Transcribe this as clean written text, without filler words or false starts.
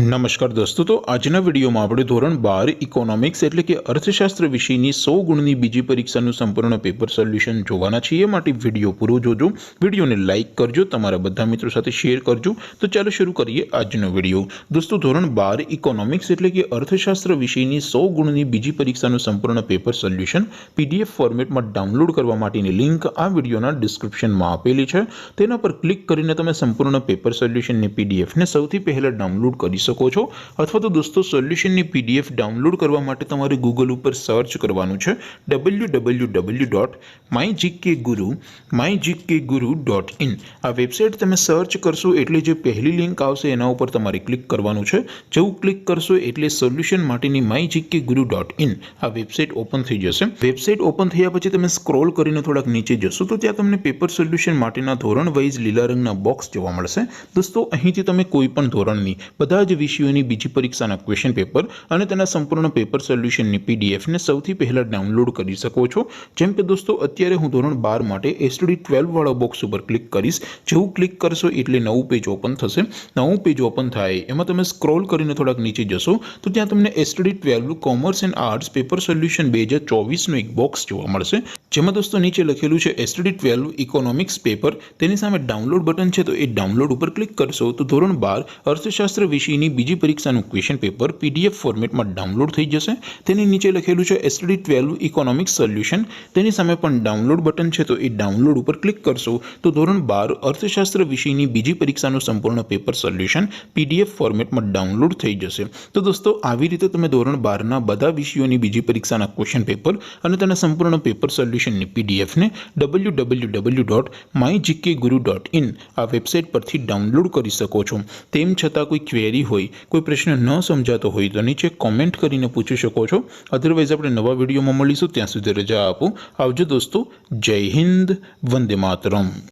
નમસ્કાર દોસ્તો, તો આજના વિડીયોમાં આપણે ધોરણ 12 ઇકોનોમિક્સ એટલે કે અર્થશાસ્ત્ર વિષયની 100 ગુણની બીજી પરીક્ષાનું સંપૂર્ણ પેપર સોલ્યુશન જોવાના છીએ। માટે વિડીયો પૂરો જોજો, વિડીયોને લાઇક કરજો, તમારા બધા મિત્રો સાથે શેર કરજો। તો ચાલો શરૂ કરીએ આજનો વિડીયો। દોસ્તો, ધોરણ 12 ઇકોનોમિક્સ એટલે કે અર્થશાસ્ત્ર વિષયની 100 ગુણની બીજી પરીક્ષાનું સંપૂર્ણ પેપર સોલ્યુશન PDF ફોર્મેટમાં ડાઉનલોડ કરવા માટેની લિંક આ વિડીયોના ડિસ્ક્રિપ્શનમાં આપેલી છે। તેના પર ક્લિક કરીને તમે સંપૂર્ણ પેપર સોલ્યુશનની PDFને સૌથી પહેલા ડાઉનલોડ કરી શકો છો। अथवा तो दोस्तों सोल्यूशननी PDF डाउनलॉड करवा माटे तमारे गूगल पर सर्च करवानुं छे www.mygkguru.in। आ वेबसाइट तमे सर्च करशो एटले जे पहली लिंक आवशे एना उपर तमारे क्लिक करवानुं छे। जेवुं क्लिक करशो एटले सोल्यूशन माटेनी mygkguru.in आ वेबसाइट ओपन थई जशे। वेबसाइट ओपन थया पछी तमे स्क्रॉल करीने थोड़ाक नीचे जशो तो त्यां तमने पेपर सोल्यूशन माटेना धोरण वाइज लीला रंगना बॉक्स जोवा मळशे। दोस्तों, અહીંથી તમે કોઈ પણ ધોરણની બધા જ વિષયોની બીજી પરીક્ષાના ક્વેશ્ચન પેપર અને તેના સંપૂર્ણ પેપર સોલ્યુશનની PDF ને સૌથી પહેલા ડાઉનલોડ કરી શકો છો। જેમ કે દોસ્તો, અત્યારે હું ધોરણ 12 માટે STD 12 વાળા બોક્સ ઉપર ક્લિક કરીશ। જેવું ક્લિક કરશો એટલે નવું પેજ ઓપન થશે। નવું પેજ ઓપન થાય એમાં તમે સ્ક્રોલ કરીને થોડાક નીચે જશો તો ત્યાં તમને STD 12 commerce and arts paper solution 2024 નું એક બોક્સ જોવા મળશે। જેમાં દોસ્તો નીચે લખેલું છે STD 12 ઇકોનોમિક્સ પેપર। તેની સામે ડાઉનલોડ બટન છે તો એ ડાઉનલોડ ઉપર ક્લિક કરશો તો ધોરણ 12 अर्थशास्त्र विषयनी बीजी परीक्षाનું क्वेश्चन पेपर PDF फॉर्मेटમાં ડાઉનલોડ થઈ જશે। તેની નીચે લખેલું છે STD 12 ઇકોનોમિક્સ સોલ્યુશન। તેની સામે પણ ડાઉનલોડ બટન છે તો એ ડાઉનલોડ ઉપર ક્લિક કરશો તો ધોરણ 12 અર્થશાસ્ત્ર વિષયની બીજી પરીક્ષાનું સંપૂર્ણ પેપર સોલ્યુશન PDF ફોર્મેટમાં ડાઉનલોડ થઈ જશે। તો દોસ્તો, આવી રીતે તમે ધોરણ 12 ના બધા વિષયોની બીજી પરીક્ષાના ક્વેશ્ચન પેપર અને તેના સંપૂર્ણ પેપર સોલ્યુશનની PDF ને www.mygkguru.in આ વેબસાઇટ પરથી ડાઉનલોડ કરી શકો છો। તેમ છતાં કોઈ ક્વેરી હોય, कोई प्रश्न न समझातो हो तो नीचे कॉमेंट करीने पूछी शको छो। अदरवाइज अपने नवा विडियो में मळीशुं, त्यां सुधी रजा आपो। आवजो दोस्तों। जय हिंद, वंदे मातरम।